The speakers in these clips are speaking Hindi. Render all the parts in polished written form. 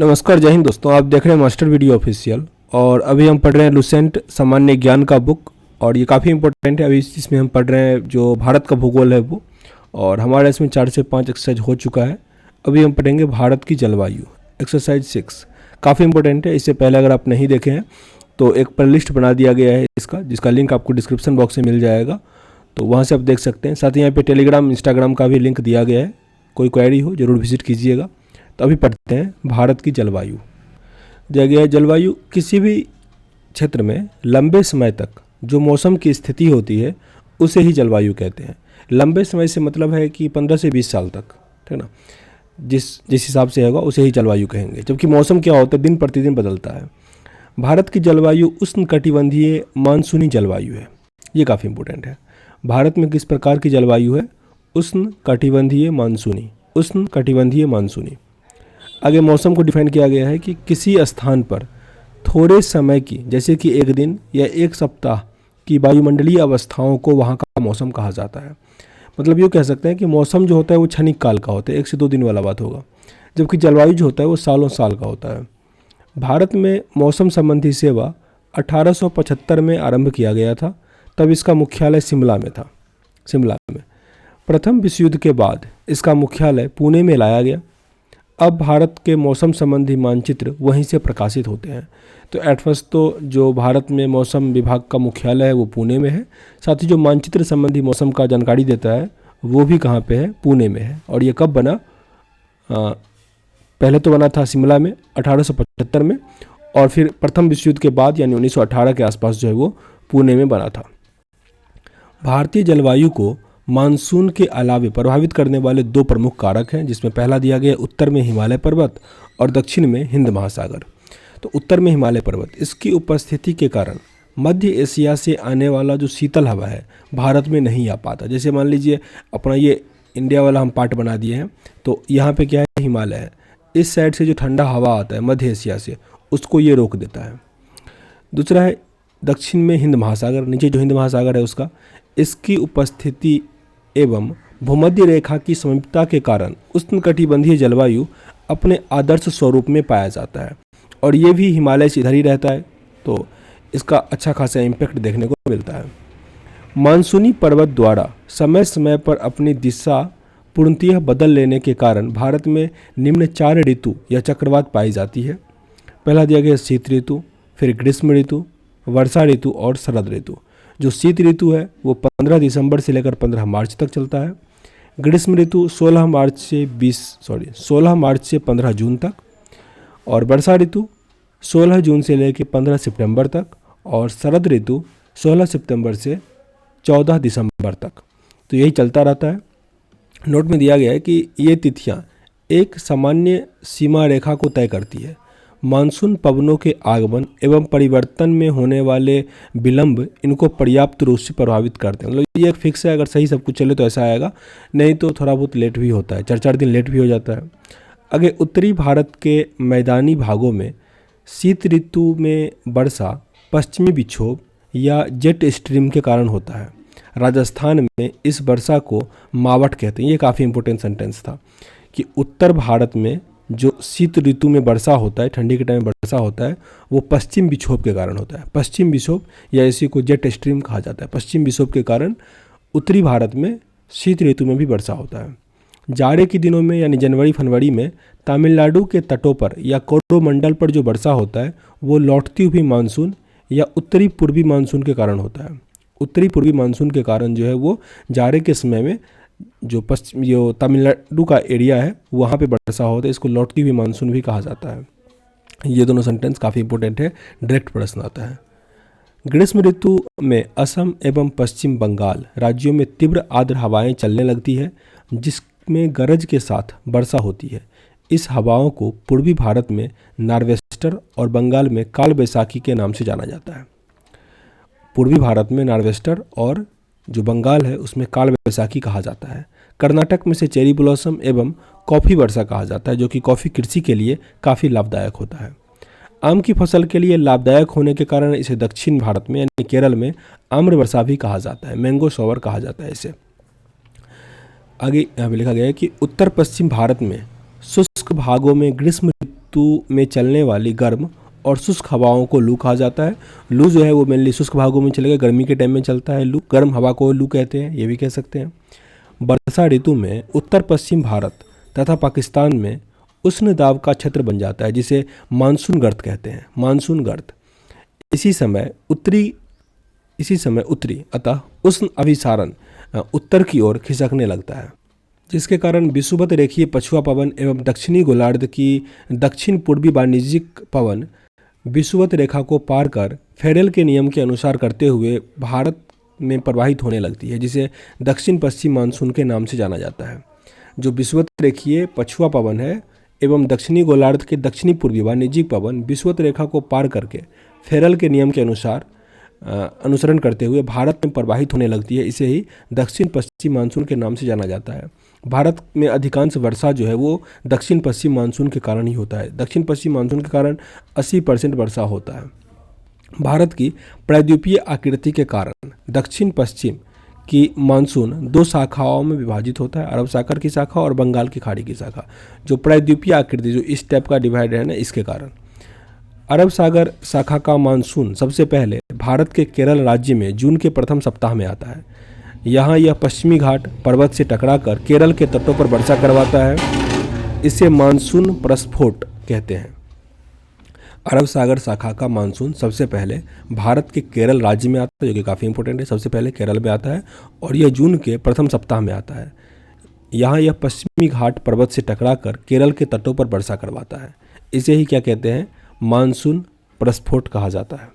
नमस्कार, जय हिंद दोस्तों। आप देख रहे हैं मास्टर वीडियो ऑफिशियल और अभी हम पढ़ रहे हैं लुसेंट सामान्य ज्ञान का बुक और ये काफ़ी इंपॉर्टेंट है। अभी इसमें हम पढ़ रहे हैं जो भारत का भूगोल है वो, और हमारा इसमें 4 से 5 एक्सरसाइज हो चुका है। अभी हम पढ़ेंगे भारत की जलवायु, एक्सरसाइज 6। काफ़ी इंपॉर्टेंट है। इससे पहले अगर आप नहीं देखे हैं तो एक प्ले लिस्ट बना दिया गया है इसका, जिसका लिंक आपको डिस्क्रिप्शन बॉक्स में मिल जाएगा, तो वहाँ से आप देख सकते हैं। साथ ही यहाँ पे टेलीग्राम इंस्टाग्राम का भी लिंक दिया गया है। कोई क्वेरी हो जरूर विजिट कीजिएगा। तो अभी पढ़ते हैं भारत की जलवायु। दिया गया है जलवायु किसी भी क्षेत्र में लंबे समय तक जो मौसम की स्थिति होती है उसे ही जलवायु कहते हैं। लंबे समय से मतलब है कि 15 से 20 साल तक, ठीक ना, जिस हिसाब से होगा उसे ही जलवायु कहेंगे। जबकि मौसम क्या होता है, दिन प्रतिदिन बदलता है। भारत की जलवायु उष्णकटिबंधीय मानसूनी जलवायु है। ये काफ़ी इंपॉर्टेंट है। भारत में किस प्रकार की जलवायु है? उष्णकटिबंधीय मानसूनी, उष्णकटिबंधीय मानसूनी। आगे मौसम को डिफाइन किया गया है कि किसी स्थान पर थोड़े समय की, जैसे कि एक दिन या एक सप्ताह की वायुमंडलीय अवस्थाओं को वहाँ का मौसम कहा जाता है। मतलब यूँ कह सकते हैं कि मौसम जो होता है वो क्षणिक काल का होता है, 1 से 2 दिन वाला बात होगा, जबकि जलवायु जो होता है वो सालों साल का होता है। भारत में मौसम संबंधी सेवा 1875 में आरंभ किया गया था। तब इसका मुख्यालय शिमला में था। शिमला में प्रथम विश्व युद्ध के बाद इसका मुख्यालय पुणे में लाया गया। अब भारत के मौसम संबंधी मानचित्र वहीं से प्रकाशित होते हैं। तो एट फर्स्ट तो जो भारत में मौसम विभाग का मुख्यालय है वो पुणे में है। साथ ही जो मानचित्र संबंधी मौसम का जानकारी देता है वो भी कहाँ पे है? पुणे में है। और ये कब बना? पहले तो बना था शिमला में 1875 में, और फिर प्रथम विश्व युद्ध के बाद यानी 1918 के आसपास जो है वो पुणे में बना था। भारतीय जलवायु को मानसून के अलावे प्रभावित करने वाले 2 प्रमुख कारक हैं, जिसमें पहला दिया गया उत्तर में हिमालय पर्वत और दक्षिण में हिंद महासागर। तो उत्तर में हिमालय पर्वत, इसकी उपस्थिति के कारण मध्य एशिया से आने वाला जो शीतल हवा है भारत में नहीं आ पाता। जैसे मान लीजिए अपना ये इंडिया वाला हम पार्ट बना दिए हैं, तो यहाँ पे क्या है? हिमालय है। इस साइड से जो ठंडा हवा आता है मध्य एशिया से, उसको ये रोक देता है। दूसरा है दक्षिण में हिंद महासागर, नीचे जो हिंद महासागर है उसका, इसकी उपस्थिति एवं भूमध्य रेखा की समीपता के कारण उष्णकटिबंधीय जलवायु अपने आदर्श स्वरूप में पाया जाता है, और ये भी हिमालय से इधर ही रहता है, तो इसका अच्छा खासा इम्पैक्ट देखने को मिलता है। मानसूनी पर्वत द्वारा समय समय पर अपनी दिशा पूर्णतः बदल लेने के कारण भारत में निम्न 4 ऋतु या चक्रवात पाई जाती है। पहला दिया गया शीत ऋतु, फिर ग्रीष्म ऋतु, वर्षा ऋतु और शरद ऋतु। जो शीत ऋतु है वो 15 दिसंबर से लेकर 15 मार्च तक चलता है। ग्रीष्म ऋतु 16 मार्च से 15 जून तक, और वर्षा ऋतु 16 जून से लेकर 15 सितंबर तक, और शरद ऋतु 16 सितंबर से 14 दिसंबर तक। तो यही चलता रहता है। नोट में दिया गया है कि ये तिथियाँ एक सामान्य सीमा रेखा को तय करती है। मानसून पवनों के आगमन एवं परिवर्तन में होने वाले विलंब इनको पर्याप्त रूप से प्रभावित करते हैं। मतलब ये एक फिक्स है, अगर सही सब कुछ चले तो ऐसा आएगा, नहीं तो थोड़ा बहुत लेट भी होता है, 4-4 दिन लेट भी हो जाता है। आगे उत्तरी भारत के मैदानी भागों में शीत ऋतु में वर्षा पश्चिमी विक्षोभ या जेट स्ट्रीम के कारण होता है। राजस्थान में इस वर्षा को मावट कहते हैं। ये काफ़ी इंपॉर्टेंट सेंटेंस था कि उत्तर भारत में जो शीत ऋतु में वर्षा होता है, ठंडी के टाइम वर्षा होता है, वो पश्चिम विक्षोभ के कारण होता है। पश्चिम विक्षोभ या इसी को जेट स्ट्रीम कहा जाता है। पश्चिम विक्षोभ के कारण उत्तरी भारत में शीत ऋतु में भी वर्षा होता है। जाड़े के दिनों में यानी जनवरी फरवरी में तमिलनाडु के तटों पर या कोरोमंडल पर जो वर्षा होता है वो लौटती हुई मानसून या उत्तरी पूर्वी मानसून के कारण होता है। उत्तरी पूर्वी मानसून के कारण जो है वो जाड़े के समय में जो तमिलनाडु का एरिया है वहाँ पे वर्षा होता है। इसको लौटती हुई मानसून भी कहा जाता है। ये दोनों सेंटेंस काफ़ी इंपॉर्टेंट है, डायरेक्ट प्रश्न आता है। ग्रीष्म ऋतु में असम एवं पश्चिम बंगाल राज्यों में तीव्र आर्द्र हवाएं चलने लगती है, जिसमें गरज के साथ वर्षा होती है। इस हवाओं को पूर्वी भारत में नॉर्वेस्टर और बंगाल में काल बैसाखी के नाम से जाना जाता है। पूर्वी भारत में नॉर्वेस्टर और जो बंगाल है उसमें काल बैसाखी कहा जाता है। कर्नाटक में से चेरी ब्लॉसम एवं कॉफ़ी वर्षा कहा जाता है, जो कि कॉफ़ी कृषि के लिए काफ़ी लाभदायक होता है। आम की फसल के लिए लाभदायक होने के कारण इसे दक्षिण भारत में यानी केरल में आम्र वर्षा भी कहा जाता है, मैंगो शॉवर कहा जाता है इसे। आगे यहाँ पे लिखा गया है कि उत्तर पश्चिम भारत में शुष्क भागों में ग्रीष्म ऋतु में चलने वाली गर्म और शुष्क हवाओं को लू कहा जाता है। लू जो है वो मेनली शुष्क भागों में चलेगा, गर्मी के टाइम में चलता है लू, गर्म हवा को लू कहते हैं, ये भी कह सकते हैं। वर्षा ऋतु में उत्तर पश्चिम भारत तथा पाकिस्तान में उष्ण दाब का क्षेत्र बन जाता है, जिसे मानसून गर्त कहते हैं, मानसून गर्त। इसी समय उत्तरी अतः उष्ण अभिसारण उत्तर की ओर खिसकने लगता है, जिसके कारण विषुवत रेखीय पछुआ पवन एवं दक्षिणी गोलार्ध की दक्षिण पूर्वी वाणिज्यिक पवन विषुवत रेखा को पार कर फेरेल के नियम के अनुसार करते हुए भारत में प्रवाहित होने लगती है, जिसे दक्षिण पश्चिम मानसून के नाम से जाना जाता है। जो विषुवत रेखीय पछुआ पवन है एवं दक्षिणी गोलार्ध के दक्षिणी पूर्वी वाणिज्यिक पवन विषुवत रेखा को पार करके फेरेल के नियम के अनुसार अनुसरण करते हुए भारत में प्रवाहित होने लगती है। इसे ही दक्षिण पश्चिम मानसून के नाम से जाना जाता है। भारत में अधिकांश वर्षा जो है वो दक्षिण पश्चिम मानसून के कारण ही होता है। दक्षिण पश्चिम मानसून के कारण 80% वर्षा होता है। भारत की प्रायद्वीपीय आकृति के कारण दक्षिण पश्चिम की मानसून 2 शाखाओं में विभाजित होता है, अरब सागर की शाखा और बंगाल की खाड़ी की शाखा। जो प्रायद्वीपीय आकृति जो इस टाइप का डिवाइड है ना, इसके कारण अरब सागर शाखा का मानसून सबसे पहले भारत के केरल राज्य में जून के प्रथम सप्ताह में आता है। यहाँ यह पश्चिमी घाट पर्वत से टकराकर केरल के तटों पर वर्षा करवाता है। इसे मानसून प्रस्फोट कहते हैं। अरब सागर शाखा का मानसून सबसे पहले भारत के केरल राज्य में आता है, जो कि काफ़ी इंपॉर्टेंट है। सबसे पहले केरल में आता है और यह जून के प्रथम सप्ताह में आता है। यहाँ यह पश्चिमी घाट पर्वत से टकराकर केरल के तटों पर वर्षा करवाता है। इसे ही क्या कहते हैं, मानसून प्रस्फोट कहा जाता है।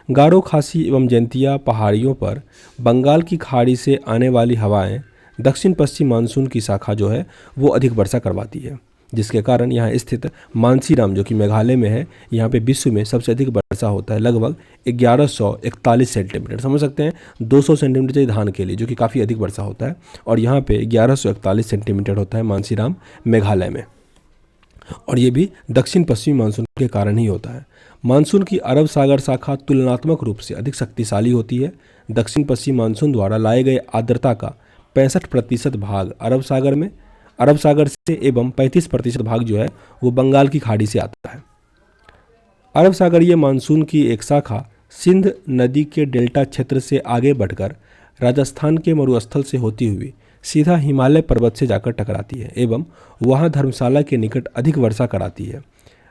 गारो खासी एवं जैंतिया पहाड़ियों पर बंगाल की खाड़ी से आने वाली हवाएं दक्षिण पश्चिम मानसून की शाखा जो है वो अधिक वर्षा करवाती है, जिसके कारण यहाँ स्थित मानसीराम जो कि मेघालय में है, यहाँ पे विश्व में सबसे अधिक वर्षा होता है, लगभग 1141 सेंटीमीटर। समझ सकते हैं 200 सेंटीमीटर चाहिए धान के लिए, जो कि काफ़ी अधिक वर्षा होता है, और यहाँ पे 1141 सेंटीमीटर होता है मानसीराम मेघालय में, और ये भी दक्षिण पश्चिमी मानसून के कारण ही होता है। मानसून की अरब सागर शाखा तुलनात्मक रूप से अधिक शक्तिशाली होती है। दक्षिण पश्चिम मानसून द्वारा लाए गए आर्द्रता का 65% भाग अरब सागर से एवं 35% भाग जो है वो बंगाल की खाड़ी से आता है। अरब सागरीय मानसून की एक शाखा सिंध नदी के डेल्टा क्षेत्र से आगे बढ़कर राजस्थान के मरुस्थल से होती हुई सीधा हिमालय पर्वत से जाकर टकराती है एवं वहां धर्मशाला के निकट अधिक वर्षा कराती है।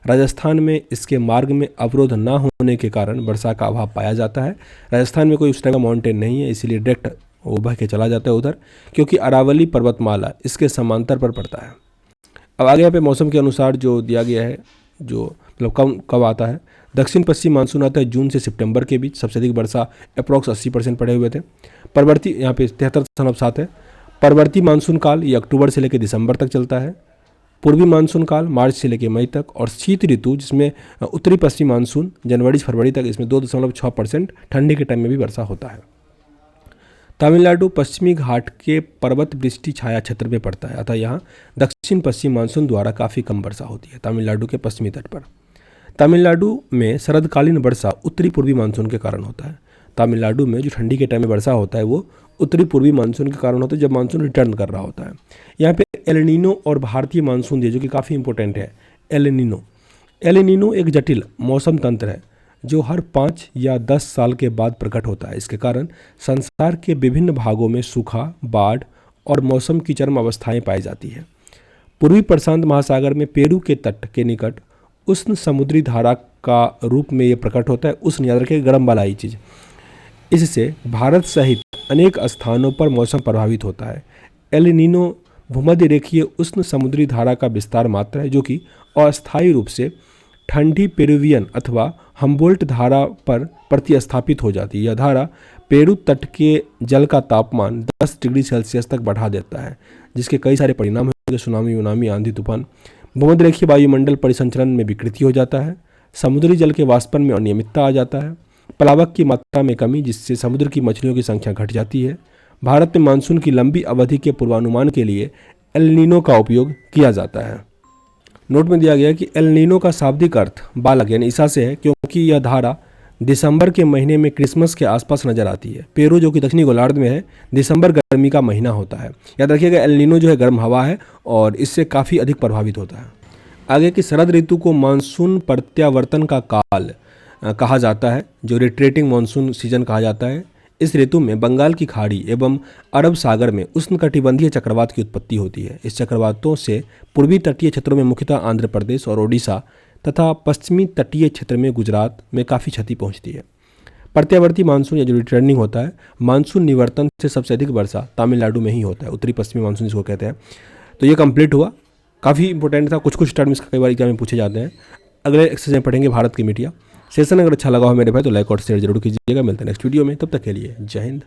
राजस्थान में इसके मार्ग में अवरोध न होने के कारण वर्षा का अभाव पाया जाता है। राजस्थान में कोई उस तरह का माउंटेन नहीं है, इसलिए डायरेक्ट वो बह के चला जाता है उधर, क्योंकि अरावली पर्वतमाला इसके समांतर पर पड़ता है। अब आगे यहाँ पे मौसम के अनुसार जो दिया गया है, जो मतलब कब आता है, दक्षिण पश्चिम मानसून आता है जून से सितंबर के बीच। सबसे अधिक वर्षा अप्रॉक्स 80% पड़े हुए थे। परवर्ती यहाँ पे 73.7 है। परवर्ती मानसून काल ये अक्टूबर से लेकर दिसंबर तक चलता है। पूर्वी मानसून काल मार्च से लेकर मई तक, और शीत ऋतु जिसमें उत्तरी पश्चिम मानसून जनवरी से फरवरी तक, इसमें 2.6% ठंडी के टाइम में भी वर्षा होता है। तमिलनाडु पश्चिमी घाट के पर्वत वृष्टि छाया क्षेत्र में पड़ता है, अतः यहाँ दक्षिण पश्चिम मानसून द्वारा काफ़ी कम वर्षा होती है तमिलनाडु के पश्चिमी तट पर। तमिलनाडु में शरदकालीन वर्षा उत्तरी पूर्वी मानसून के कारण होता है। तमिलनाडु में जो ठंडी के टाइम में वर्षा होता है वो उत्तरी पूर्वी मानसून के कारण होता है, जब मानसून रिटर्न कर रहा होता है। यहाँ पे एल नीनो और भारतीय मानसून जो कि काफ़ी इंपॉर्टेंट है। एल नीनो एक जटिल मौसम तंत्र है जो हर 5 या 10 साल के बाद प्रकट होता है। इसके कारण संसार के विभिन्न भागों में सूखा, बाढ़ और मौसम की चरम अवस्थाएं पाई जाती है। पूर्वी प्रशांत महासागर में पेरू के तट के निकट उष्ण समुद्री धारा का रूप में ये प्रकट होता है। उष्ण याद रखें, गर्म वाला ही चीज़। इससे भारत सहित अनेक स्थानों पर मौसम प्रभावित होता है। एल नीनो भूमध्य रेखीय उष्ण समुद्री धारा का विस्तार मात्र है, जो कि अस्थायी रूप से ठंडी पेरुवियन अथवा हम्बोल्ट धारा पर प्रतिस्थापित हो जाती है। यह धारा पेरू तट के जल का तापमान 10 डिग्री सेल्सियस तक बढ़ा देता है, जिसके कई सारे परिणाम हैं, सुनामी, यूनामी, आंधी तूफान। भूमध्य रेखीय वायुमंडल परिसंचरण में विकृति हो जाता है। समुद्री जल के वाष्पन में अनियमितता आ जाता है। प्लावक की मात्रा में कमी, जिससे समुद्र की मछलियों की संख्या घट जाती है। भारत में मानसून की लंबी अवधि के पूर्वानुमान के लिए एल नीनो का उपयोग किया जाता है। नोट में दिया गया कि एल नीनो का शाब्दिक अर्थ बालक यानी ईसा से है, क्योंकि यह धारा दिसंबर के महीने में क्रिसमस के आसपास नजर आती है। पेरू जो कि दक्षिणी गोलार्ध में है, दिसंबर गर्मी का महीना होता है। याद रखिएगा, एल नीनो जो है गर्म हवा है और इससे काफ़ी अधिक प्रभावित होता है। आगे की शरद ऋतु को मानसून प्रत्यावर्तन का काल कहा जाता है, जो रिट्रेटिंग मानसून सीजन कहा जाता है। इस ऋतु में बंगाल की खाड़ी एवं अरब सागर में उष्णकटिबंधीय चक्रवात की उत्पत्ति होती है। इस चक्रवातों से पूर्वी तटीय क्षेत्रों में मुख्यतः आंध्र प्रदेश और ओडिशा तथा पश्चिमी तटीय क्षेत्र में गुजरात में काफ़ी क्षति पहुंचती है। प्रत्यावर्ती मानसून या जो रिटर्निंग होता है, मानसून निवर्तन से सबसे अधिक वर्षा तमिलनाडु में ही होता है, उत्तरी पश्चिमी मानसून जिसको कहते हैं। तो ये कंप्लीट हुआ, काफ़ी इंपॉर्टेंट था, कुछ टर्म इसका कई बार एग्जाम में पूछे जाते हैं। अगले एक्सरसाइज में पढ़ेंगे भारत की मीडिया। सेशन अगर अच्छा लगा हो मेरे भाई तो लाइक और शेयर जरूर कीजिएगा। मिलते हैं नेक्स्ट वीडियो में, तब तक के लिए जय हिंद।